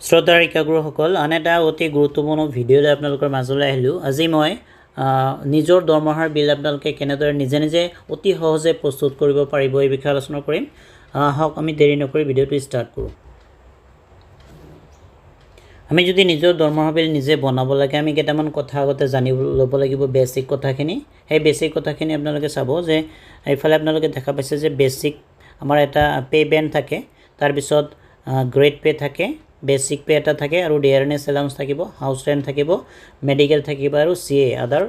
শ্ৰোতাৰ একাগ্ৰসকল আন এটা অতি গুৰুত্বপূৰ্ণ ভিডিঅ'লৈ আপোনালোকৰ মাজলৈ আহিলোঁ। আজি মই নিজৰ দৰমহাৰ বিল আপোনালোকে কেনেদৰে নিজে নিজে অতি সহজে প্ৰস্তুত কৰিব পাৰিব এই বিষয়ে আলোচনা কৰিম। আহক আমি দেৰি নকৰি ভিডিঅ'টো ষ্টাৰ্ট কৰোঁ। আমি যদি নিজৰ দৰমহাৰ বিল নিজে বনাব লাগে আমি কেইটামান কথা আগতে জানি ল'ব লাগিব, বেছিক কথাখিনি। সেই বেছিক কথাখিনি আপোনালোকে চাব যে এইফালে আপোনালোকে দেখা পাইছে যে বেছিক আমাৰ এটা পে বেণ্ড থাকে, তাৰপিছত গ্ৰেড পে থাকে, বেছিক পে এটা থাকে আৰু ডিয়াৰনেছ এলাউন্স থাকিব, হাউচ ৰেণ্ট থাকিব, মেডিকেল থাকিব আৰু CA আদাৰ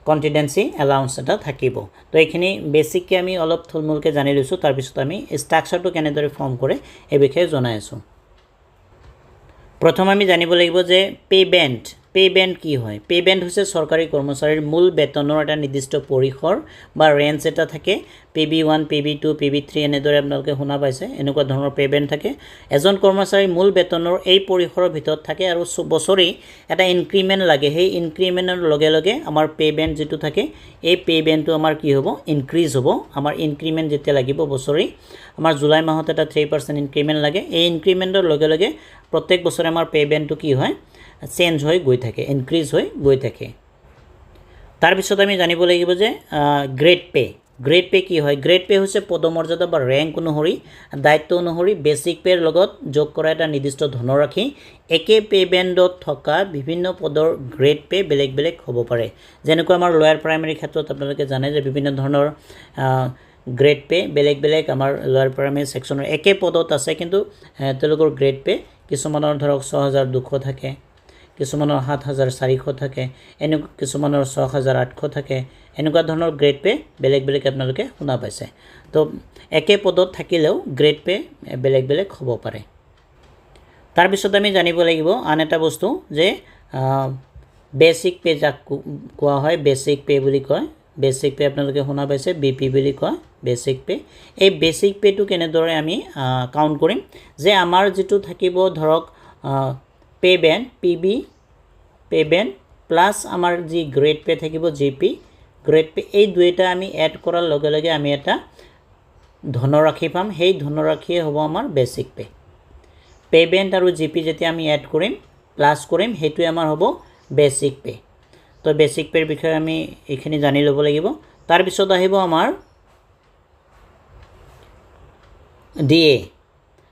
কণ্টিজেঞ্চি এলাউন্স এটা থাকিব। তো এইখিনি বেছিককৈ আমি অলপ থুলমূলকৈ জানি লৈছোঁ, তাৰপিছত আমি ষ্ট্ৰাকচাৰটো কেনেদৰে ফৰ্ম কৰে এই বিষয়ে জনাই আছোঁ। প্ৰথম আমি জানিব লাগিব যে পে বেণ্ড কি হয়। পে বেণ্ড হৈছে চৰকাৰী কৰ্মচাৰীৰ মূল বেতনৰ এটা নিৰ্দিষ্ট পৰিসৰ বা ৰেঞ্জ এটা থাকে। PB1, PB2, PB3 এনেদৰে আপোনালোকে শুনা পাইছে, এনেকুৱা ধৰণৰ পে বেণ্ড থাকে। এজন কৰ্মচাৰীৰ মূল বেতনৰ এই পৰিসৰৰ ভিতৰত থাকে আৰু বছৰি এটা ইনক্ৰিমেণ্ট লাগে। সেই ইনক্ৰিমেণ্টৰ লগে লগে আমাৰ পে বেণ্ড যিটো থাকে এই পে বেণ্ডটো আমাৰ কি হ'ব, ইনক্ৰিজ হ'ব। আমাৰ ইনক্ৰিমেণ্ট যেতিয়া লাগিব বছৰি, আমাৰ জুলাই মাহত এটা 3% ইনক্ৰিমেণ্ট লাগে। এই ইনক্ৰিমেণ্টৰ লগে লগে প্ৰত্যেক বছৰে আমাৰ পে বেণ্ডটো কি হয়, চেঞ্জ হৈ গৈ থাকে, ইনক্ৰিজ হৈ গৈ থাকে। তাৰপিছত আমি জানিব লাগিব যে গ্ৰেড পে কি হয়। গ্ৰেড পে হৈছে পদমৰ্যাদা বা ৰেংক অনুসৰি, দায়িত্ব অনুসৰি বেছিক পেৰ লগত যোগ কৰা এটা নিৰ্দিষ্ট ধনৰাশি। একে পে বেণ্ডত থকা বিভিন্ন পদৰ গ্ৰেড পে বেলেগ বেলেগ হ'ব পাৰে। যেনেকৈ আমাৰ লয়াৰ প্ৰাইমেৰী ক্ষেত্ৰত আপোনালোকে জানে যে বিভিন্ন ধৰণৰ গ্ৰেড পে বেলেগ বেলেগ আমাৰ লয়াৰ প্ৰাইমেৰী ছেকশ্যনৰ একে পদত আছে, কিন্তু তেওঁলোকৰ গ্ৰেড পে কিছুমানৰ ধৰক 6,200 থাকে, কিছুমানৰ 7,400 থাকে, কিছুমানৰ 6,800 থাকে। এনেকুৱা ধৰণৰ গ্ৰেড পে বেলেগ বেলেগ আপোনালোকে শুনা পাইছে। তো একে পদত থাকিলেও গ্ৰেড পে বেলেগ বেলেগ হ'ব পাৰে। তাৰপিছত আমি জানিব লাগিব আন এটা বস্তু যে বেছিক পে যাক কোৱা হয়, বেছিক পে বুলি কয়। বেছিক পে আপোনালোকে শুনা পাইছে, BP বুলি কয় বেছিক পে। এই বেছিক পেটো কেনেদৰে আমি কাউণ্ট কৰিম যে আমাৰ যিটো থাকিব ধৰক pay band PB pay band plus আমাৰ যি গ্ৰেড পে থাকিব GP গ্ৰেড পে, এই দুইটা আমি এড কৰাৰ লগে লগে আমি এটা ধনৰাশি পাম। সেই ধনৰাশিয়ে হ'ব আমাৰ বেছিক পে। পে বেণ্ড আৰু GP যেতিয়া আমি এড কৰিম, প্লাছ কৰিম, সেইটোৱে আমাৰ হ'ব বেছিক পে। তো বেছিক পেৰ বিষয়ে আমি এইখিনি জানি ল'ব লাগিব। তাৰপিছত আহিব আমাৰ DA।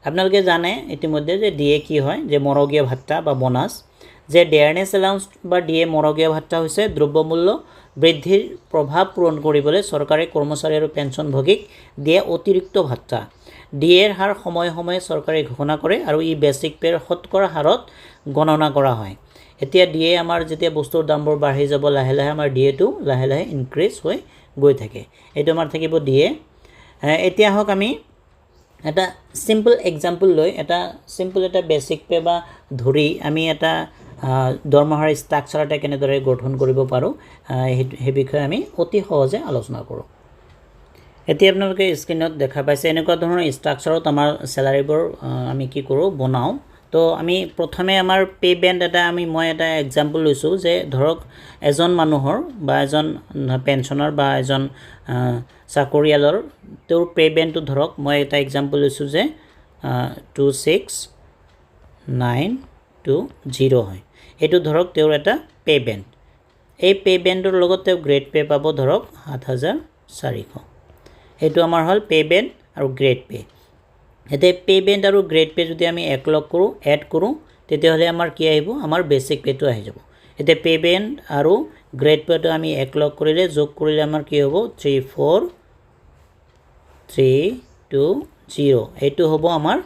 আপোনালোকে জানে ইতিমধ্যে যে DA কি হয়, যে মৰগীয়া ভাত্তা বা বনাছ। যে ডিয়াৰনেছ এলাউন্স বা DA মৰগীয়া ভাত্তা হৈছে দ্ৰব্যমূল্য বৃদ্ধিৰ প্ৰভাৱ পূৰণ কৰিবলৈ চৰকাৰী কৰ্মচাৰী আৰু পেঞ্চনভোগীক দিয়া অতিৰিক্ত ভাত্তা। DAৰ হাৰ সময়ে সময়ে চৰকাৰে ঘোষণা কৰে আৰু ই বেছিক পেৰ শতকৰা হাৰত গণনা কৰা হয়। এতিয়া DA আমাৰ যেতিয়া বস্তুৰ দামবোৰ বাঢ়ি যাব লাহে লাহে আমাৰ DAটো লাহে লাহে ইনক্ৰিজ হৈ গৈ থাকে। এইটো আমাৰ থাকিব DA। এতিয়া হওক আমি এটা চিম্পল এক্সাম্পল লৈ এটা বেছিক পে বা ধৰি আমি এটা দৰমহাৰ ষ্ট্ৰাকচাৰ এটা কেনেদৰে গঠন কৰিব পাৰোঁ সেই বিষয়ে আমি অতি সহজে আলোচনা কৰোঁ। এতিয়া আপোনালোকে স্ক্ৰীনত দেখা পাইছে এনেকুৱা ধৰণৰ ষ্ট্ৰাকচাৰত আমাৰ চেলাৰীবোৰ আমি কি কৰোঁ, বনাওঁ। তো আমি প্ৰথমে আমাৰ পে বেণ্ড এটা মই এটা এক্সাম্পল লৈছোঁ যে ধৰক এজন মানুহৰ বা এজন পেঞ্চনাৰ বা এজন চাকৰিয়ালৰ তেওঁৰ পে বেণ্ডটো ধৰক মই এটা এক্সাম্পল লৈছোঁ যে 26,920 হয়। এইটো ধৰক তেওঁৰ এটা পে বেণ্ড। এই পে বেণ্ডৰ লগত তেওঁ গ্ৰেড পে পাব ধৰক 7,400। এইটো আমাৰ হ'ল পে বেণ্ড আৰু গ্ৰেড পে। এতিয়া পে বেণ্ড আৰু গ্ৰেড পে যদি আমি একলগ কৰোঁ, এড কৰোঁ, তেতিয়াহ'লে আমাৰ কি আহিব, আমাৰ বেছিক পেটো আহি যাব। এতিয়া পে বেণ্ড আৰু গ্ৰেড পেটো আমি একলগ কৰিলে, যোগ কৰিলে আমাৰ কি হ'ব 34,320। এইটো হ'ব আমাৰ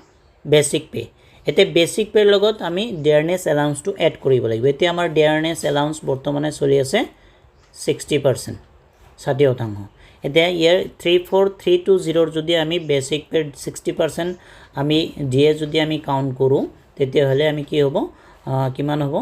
বেছিক পে। এতিয়া বেছিক পেৰ লগত আমি ডিয়াৰনেছ এলাউন্সটো এড কৰিব লাগিব। এতিয়া আমাৰ ডিয়াৰনেছ এলাউন্স বৰ্তমানে চলি আছে 60%, 60%। এতিয়া ইয়াৰ 34,320 যদি আমি বেছিক পেৰ 60% আমি DA যদি আমি কাউণ্ট কৰোঁ, তেতিয়াহ'লে আমি কি হ'ব, কিমান হ'ব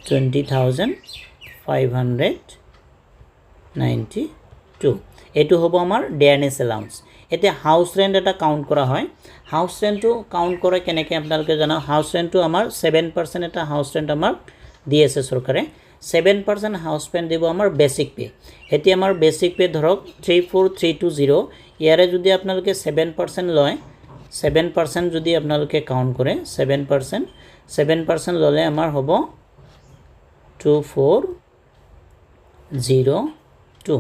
20,592। এইটো হ'ব আমাৰ ডিয়াৰনেছ এলাউন্স। এতিয়া হাউচ ৰেণ্ট এটা কাউণ্ট কৰা হয়। হাউচ ৰেণ্টটো কাউণ্ট কৰে কেনেকৈ আপোনালোকে জানা, হাউচ ৰেণ্টটো আমাৰ 7% এটা হাউচ ৰেণ্ট আমাক দি আছে চৰকাৰে। 7% হাউচ ৰেণ্ট দিব আমাৰ বেছিক পে। এতিয়া আমাৰ বেছিক পে ধৰক 34,320, ইয়াৰে যদি আপোনালোকে 7% লয় 7% যদি আপোনালোকে কাউণ্ট কৰে 7% ল'লে আমাৰ হ'ব 2402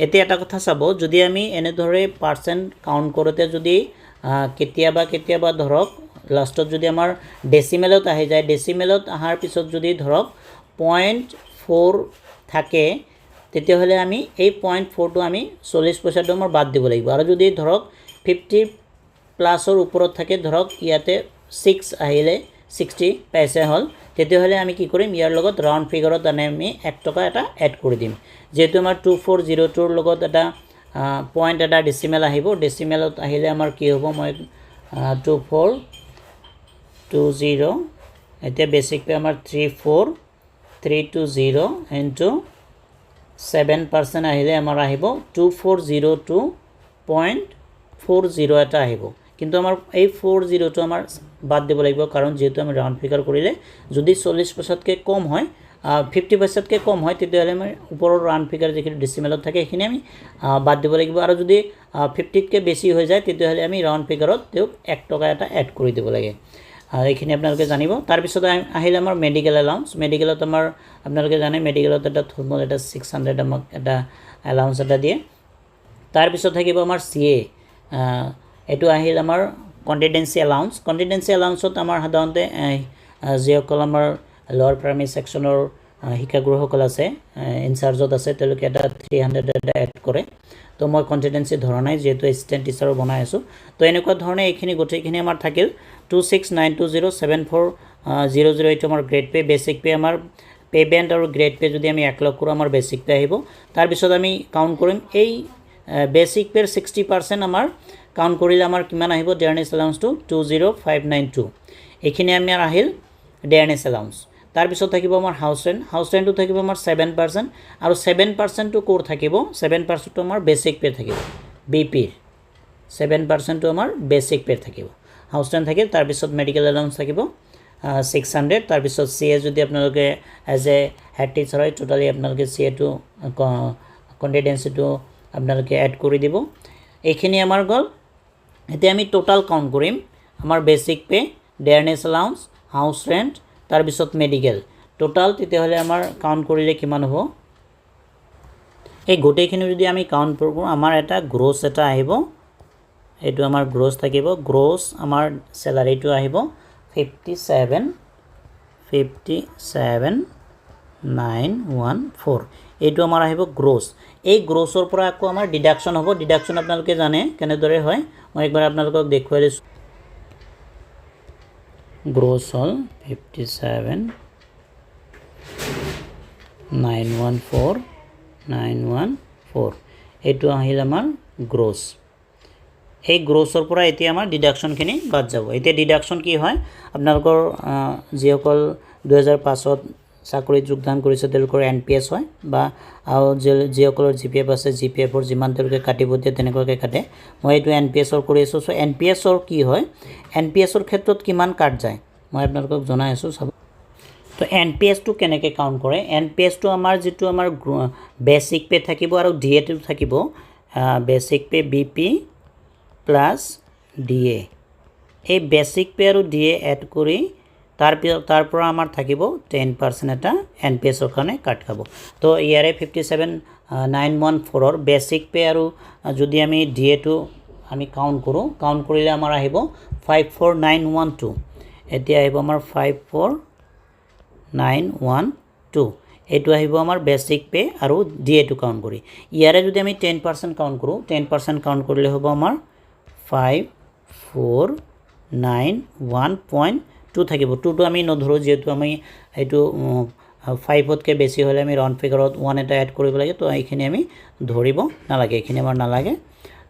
এতিয়া এটা কথা চাব যদি আমি এনেদৰে পাৰ্চেণ্ট কাউণ্ট কৰোঁতে যদি কেতিয়াবা ধৰক লাষ্টত যদি আমাৰ ডেচিমেলত আহি যায় ডেচিমেলত অহাৰ পিছত যদি ধৰক 0.4 থাকে তেতিয়াহ'লে আমি এই 0.4টো আমি 40 পইচাটো আমাৰ বাদ দিব লাগিব আৰু যদি ধৰক 50 প্লাছৰ ওপৰত থাকে ধৰক ইয়াতে 6 আহিলে 60 পইচা হ'ল তেতিয়াহ'লে আমি কি কৰিম ইয়াৰ লগত ৰাউণ্ড ফিগাৰত আনে আমি 1 টকা এটা এড কৰি দিম যেহেতু আমাৰ 2402ৰ লগত এটা পইণ্ট এটা ডেচিমেল আহিব ডেচিমেলত আহিলে আমাৰ কি হ'ব মই 2420 এতিয়া বেছিক পে আমাৰ 34320 ইনটু 7% আহিলে আমাৰ আহিব 2402.40 এটা আহিব কিন্তু আমাৰ এই 40টো আমাৰ বাদ দিব লাগিব কাৰণ যেহেতু আমি ৰাউণ্ড ফিগাৰ কৰিলে যদি 40 পইচাতকৈ কম হয় 50 পইচাতকৈ কম হয় তেতিয়াহ'লে আমি ওপৰৰ ৰাউণ্ড ফিগাৰ যিখিনি ডেচিমেলত থাকে সেইখিনি আমি বাদ দিব লাগিব আৰু যদি 50তকৈ বেছি হৈ যায় তেতিয়াহ'লে আমি ৰাউণ্ড ফিগাৰত তেওঁক 1 টকা এটা এড কৰি দিব লাগে এইখিনি আপোনালোকে জানিব তাৰপিছত আহিলে আমাৰ মেডিকেল এলাউন্স মেডিকেলত আমাৰ আপোনালোকে জানে মেডিকেলত এটা থুলমূল এটা 600 আমাক এটা এলাউন্স এটা দিয়ে তাৰপিছত থাকিব আমাৰ CA এইটো আহিল আমাৰ কণ্টিজেন্সি এলাউন্সত আমাৰ সাধাৰণতে যিসকল আমাৰ লোৱাৰ প্ৰাইমেৰী ছেকশ্যনৰ শিক্ষাগুৰুসকল আছে ইনচাৰ্জত আছে তেওঁলোকে এটা 300 এটা এড কৰে তো মই কণ্টিজেন্সি ধৰা নাই যেহেতু এছিষ্টেণ্ট টিচাৰো বনাই আছোঁ তো এনেকুৱা ধৰণে এইখিনি গোটেইখিনি আমাৰ থাকিল 2692074008 এইটো আমাৰ গ্ৰেড পে বেছিক পে আমাৰ পে বেণ্ড আৰু গ্ৰেড পে যদি আমি একলগ কৰোঁ আমাৰ বেছিক পে আহিব তাৰপিছত আমি কাউণ্ট কৰিম এই বেছিক পেৰ 60% আমাৰ কাউণ্ট কৰিলে আমাৰ কিমান আহিব ডেয়াৰনেছ এলাউন্সটো 20592 এইখিনি আমাৰ আহিল ডেয়াৰনেছ এলাউন্স তাৰপিছত থাকিব আমাৰ হাউচ ৰেণ্টটো থাকিব আমাৰ 7% আৰু 7%টো ক'ৰ থাকিব 7%টো আমাৰ বেছিক পে থাকিব BPৰ 7%টো আমাৰ বেছিক পে থাকিব হাউচ ৰেণ্ট থাকিল তাৰপিছত মেডিকেল এলাউন্স থাকিব 600 তাৰপিছত CA যদি আপোনালোকে এজ এ হেড টিচাৰ হয় টোটালি আপোনালোকে CAটো কণ্টিজেন্সিটো আপোনালোকে এড কৰি দিব এইখিনি আমাৰ গ'ল এতিয়া আমি টোটাল কাউণ্ট কৰিম আমাৰ basic pay ডেয়াৰনেছ allowance house rent তাৰপিছত মেডিকেল টোটাল তেতিয়াহ'লে আমাৰ কাউণ্ট কৰিলে কিমান হ'ব এই গোটেইখিনি যদি আমি কাউণ্ট কৰোঁ আমাৰ এটা গ্ৰছ এটা আহিব এইটো আমাৰ গ্ৰছ থাকিব গ্ৰছ আমাৰ চেলাৰীটো আহিব 57,914 এইটো আমাৰ আহিব গ্ৰছ এই গ্ৰছৰ পৰা আকৌ আমাৰ ডিডাকশ্যন হ'ব ডিডাকশ্যন আপোনালোকে জানে কেনেদৰে হয় মই একবাৰ আপোনালোকক দেখুৱাই দিছোঁ গ্ৰছ হ'ল 57,914 এইটো আহিল আমাৰ গ্ৰছ এই গ্ৰছৰ পৰা এতিয়া আমাৰ ডিডাকশ্যনখিনি বাদ যাব এতিয়া ডিডাকশ্যন কি হয় আপোনালোকৰ যিসকল 2005ত চাকৰিত যোগদান কৰিছে তেওঁলোকৰ NPS হয় বা আৰু যিসকলৰ GPF আছে GPFৰ যিমান তেওঁলোকে কাটিব দিয়ে তেনেকুৱাকৈ কাটে মই এইটো NPSৰ কৰি আছোঁ চ' NPSৰ কি হয় NPSৰ ক্ষেত্ৰত কিমান কাট যায় মই আপোনালোকক জনাই আছোঁ চাব তো NPSটো কেনেকৈ কাউণ্ট কৰে NPSটো আমাৰ যিটো আমাৰ বেছিক পে থাকিব আৰু DAটো থাকিব basic pay BP plus DA এই বেছিক পে আৰু DA এড কৰি তাৰ পৰা আমাৰ থাকিব 10% এটা NPSৰ কাৰণে কাট খাব তো ইয়াৰে 57,914ৰ বেছিক পে আৰু যদি আমি DAটো আমি কাউণ্ট কৰোঁ কাউণ্ট কৰিলে আমাৰ আহিব 54,912 এতিয়া আহিব আমাৰ 54,912 এইটো আহিব আমাৰ বেছিক পে আৰু DAটো কাউণ্ট কৰি ইয়াৰে যদি আমি 10% কাউণ্ট কৰোঁ 10% কাউণ্ট কৰিলে হ'ব আমাৰ 5491.2 থাকিব 2টো আমি নধৰোঁ যিহেতু আমি এইটো 5তকৈ বেছি হ'লে আমি ৰাউণ্ড ফিগাৰত 1 এটা এড কৰিব লাগে তো এইখিনি আমি ধৰিব নালাগে এইখিনি আমাৰ নালাগে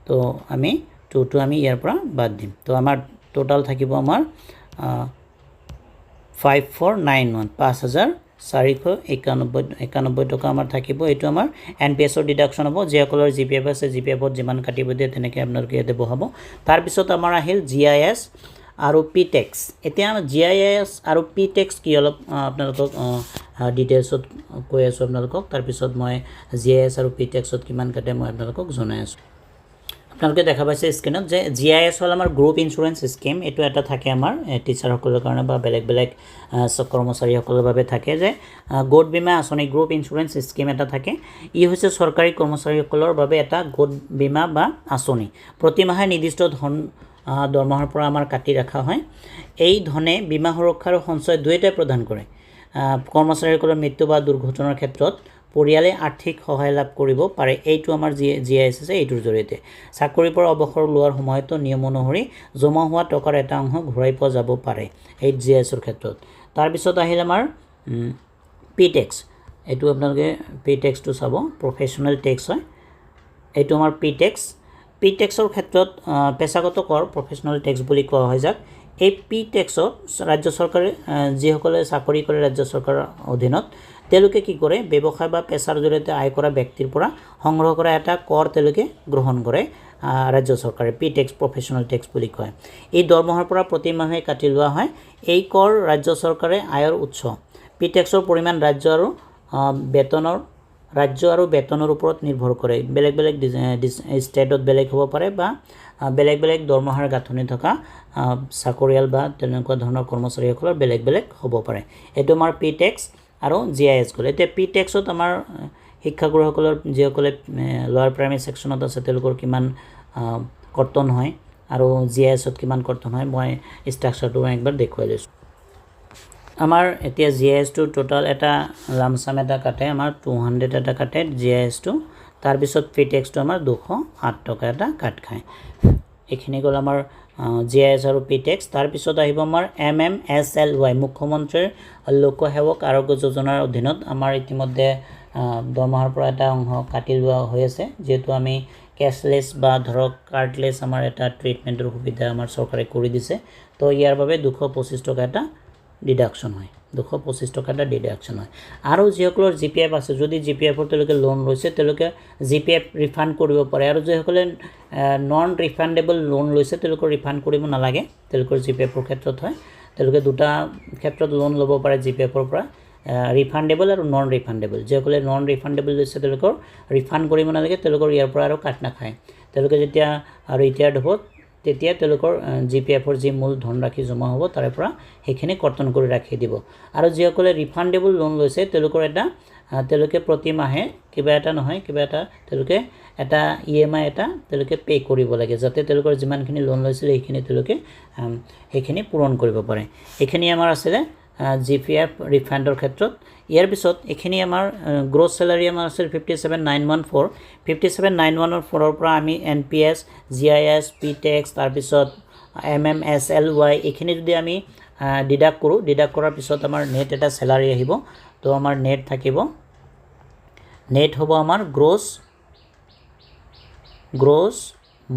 তো আমি 2টো আমি ইয়াৰ পৰা বাদ দিম তো আমাৰ টোটাল থাকিব আমাৰ 5491 5,491 টকা আমাৰ থাকিব এইটো আমাৰ NPSৰ ডিডাকশ্যন হ'ব যিসকলৰ GPF আছে GPFত যিমান কাটিব দিয়ে তেনেকৈ আপোনালোকে ইয়াতে বহাব তাৰপিছত আমাৰ আহিল GIS আৰু PTax এতিয়া GIS আৰু PTax কি অলপ আপোনালোকক ডিটেইলছত কৈ আছোঁ আপোনালোকক তাৰপিছত মই GIS আৰু PTaxত কিমান কাটে মই আপোনালোকক জনাই আছোঁ আপোনালোকে দেখা পাইছে স্ক্ৰীনত যে GIS হ'ল আমাৰ গ্ৰুপ ইঞ্চুৰেঞ্চ স্কিম এইটো এটা থাকে আমাৰ টিচাৰসকলৰ কাৰণে বা বেলেগ বেলেগ কৰ্মচাৰীসকলৰ বাবে থাকে যে গোট বীমা আঁচনি গ্ৰুপ ইঞ্চুৰেঞ্চ স্কিম এটা থাকে ই হৈছে চৰকাৰী কৰ্মচাৰীসকলৰ বাবে এটা গোট বীমা বা আঁচনি প্ৰতিমাহে নিৰ্দিষ্ট ধন দৰমহাৰ পৰা আমাৰ কাটি ৰখা হয় এই ধনে বীমা সুৰক্ষা আৰু সঞ্চয় দুয়োটাই প্ৰদান কৰে কৰ্মচাৰীসকলৰ মৃত্যু বা দুৰ্ঘটনাৰ ক্ষেত্ৰত পৰিয়ালে আৰ্থিক সহায় লাভ কৰিব পাৰে এইটো আমাৰ GIS আছে এইটোৰ জৰিয়তে চাকৰিৰ পৰা অৱসৰ লোৱাৰ সময়তো নিয়ম অনুসৰি জমা হোৱা টকাৰ এটা অংশ ঘূৰাই পোৱা যাব পাৰে এই GISৰ ক্ষেত্ৰত তাৰপিছত আহিল আমাৰ P-tax এইটো আপোনালোকে P-taxটো চাব প্ৰফেশ্যনেল টেক্স হয় এইটো আমাৰ P-taxৰ ক্ষেত্ৰত পেছাগত কৰ প্ৰফেশ্যনেল টেক্স বুলি কোৱা হয় যাক এই P-taxত ৰাজ্য চৰকাৰে যিসকলে চাকৰি কৰে ৰাজ্য চৰকাৰৰ অধীনত তেওঁলোকে কি কৰে ব্যৱসায় বা পেছাৰ জৰিয়তে আয় কৰা ব্যক্তিৰ পৰা সংগ্ৰহ কৰা এটা কৰ তেওঁলোকে গ্ৰহণ কৰে ৰাজ্য চৰকাৰে P-tax প্ৰফেশ্যনেল টেক্স বুলি কয় এই দৰমহাৰ পৰা প্ৰতিমাহে কাটি লোৱা হয় এই কৰ ৰাজ্য চৰকাৰে আয়ৰ উৎস P-taxৰ পৰিমাণ ৰাজ্য আৰু বেতনৰ ওপৰত নিৰ্ভৰ কৰে বেলেগ বেলেগ ষ্টেটত বেলেগ হ'ব পাৰে বা বেলেগ বেলেগ দৰমহাৰ গাঁথনি থকা চাকৰিয়াল বা তেনেকুৱা ধৰণৰ কৰ্মচাৰীসকলৰ বেলেগ বেলেগ হ'ব পাৰে এইটো আমাৰ P-tax আৰু GIS গ'ল এতিয়া P-taxত আমাৰ শিক্ষাগুৰুসকলৰ যিসকলে লোৱাৰ প্ৰাইমেৰী ছেকশ্যনত আছে তেওঁলোকৰ কিমান কৰ্তন হয় আৰু GISত কিমান কৰ্তন হয় মই ষ্ট্ৰাকচাৰটো একবাৰ দেখুৱাই লৈছোঁ আমাৰ এতিয়া GISটো টোটাল এটা লামচাম এটা কাটে আমাৰ 200 এটা কাটে GISটো তাৰপিছত P-taxটো আমাৰ 208 টকা এটা কাট খায় এইখিনি গ'ল আমাৰ GIS আৰু P-tax তাৰপিছত আহিব আমাৰ MMSLY মুখ্যমন্ত্ৰীৰ লোকসেৱক আৰোগ্য যোজনাৰ অধীনত আমাৰ ইতিমধ্যে দৰমহাৰ পৰা এটা অংশ কাটি লোৱা হৈ আছে যেহেতু আমি কেছলেছ বা ধৰক কাৰ্ডলেছ আমাৰ এটা ট্ৰিটমেণ্টৰ সুবিধা আমাৰ চৰকাৰে কৰি দিছে তো ইয়াৰ বাবে 225 টকা এটা ডিডাকশ্যন হয় 225 টকা এটা ডিডাকশ্যন হয় আৰু যিসকলৰ GPF আছে যদি GPFৰ তেওঁলোকে লোন লৈছে তেওঁলোকে GPF ৰিফাণ্ড কৰিব পাৰে আৰু যিসকলে নন ৰিফাণ্ডেবল লোন লৈছে তেওঁলোকৰ ৰিফাণ্ড কৰিব নালাগে তেওঁলোকৰ GPFৰ ক্ষেত্ৰত হয় তেওঁলোকে দুটা ক্ষেত্ৰত লোন ল'ব পাৰে GPFৰ পৰা ৰিফাণ্ডেবল আৰু নন ৰিফাণ্ডেবল যিসকলে নন ৰিফাণ্ডেবল লৈছে তেওঁলোকৰ ৰিফাণ্ড কৰিব নালাগে তেওঁলোকৰ ইয়াৰ পৰা আৰু কাট নাখায় তেওঁলোকে যেতিয়া ৰিটায়াৰ্ড হ'ব তেতিয়া তেওঁলোকৰ GPFৰ যি মূল ধনৰাশি জমা হ'ব তাৰে পৰা সেইখিনি কৰ্তন কৰি ৰাখি দিব আৰু যিসকলে ৰিফাণ্ডেবল লোন লৈছে তেওঁলোকে প্ৰতি মাহে কিবা এটা নহয় কিবা এটা তেওঁলোকে এটা EMI এটা তেওঁলোকে পে কৰিব লাগে যাতে তেওঁলোকৰ যিমানখিনি লোন লৈছিল সেইখিনি তেওঁলোকে সেইখিনি পূৰণ কৰিব পাৰে এইখিনি আমাৰ আছিলে GPF ৰিফাণ্ডৰ ক্ষেত্ৰত ইয়াৰ পিছত এইখিনি আমাৰ গ্ৰছ চেলাৰী আমাৰ আছিল 57914 পৰা আমি NPS GIS P-tax তাৰপিছত MMSLY এইখিনি যদি আমি ডিডাক্ট কৰাৰ পিছত আমাৰ নেট এটা চেলাৰী আহিব তো আমাৰ নেট থাকিব নেট হ'ব আমাৰ গ্ৰছ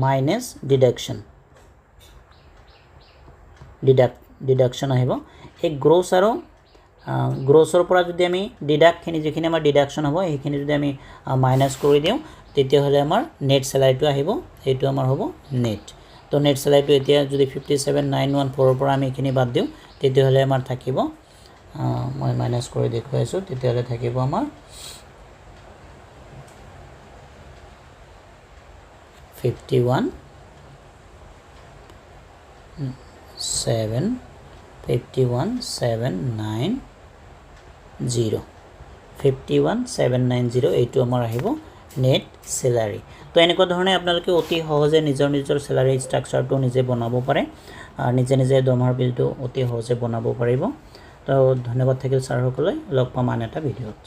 মাইনাছ ডিডাকশ্যন আহিব এই গ্ৰছ আৰু গ্ৰছৰ পৰা যদি আমি ডিডাক্টখিনি যিখিনি আমাৰ ডিডাকশ্যন হ'ব সেইখিনি যদি আমি মাইনাছ কৰি দিওঁ তেতিয়াহ'লে আমাৰ নেট চেলাৰীটো আহিব এইটো আমাৰ হ'ব নেট তো নেট চেলাৰীটো এতিয়া যদি 57914 পৰা আমি এইখিনি বাদ দিওঁ তেতিয়াহ'লে আমাৰ থাকিব মই মাইনাছ কৰি দেখুৱাইছোঁ তেতিয়াহ'লে থাকিব আমাৰ 51790 এইটো আমাৰ আহিব নেট চেলাৰী তো এনেকুৱা ধৰণে আপোনালোকে অতি সহজে নিজৰ চেলাৰী ষ্ট্ৰাকচাৰটো নিজে বনাব পাৰে নিজে দৰমহাৰ বিলটো অতি সহজে বনাব পাৰিব তো ধন্যবাদ থাকিল ছাৰসকলে লগ পাম আন এটা ভিডিঅ'ত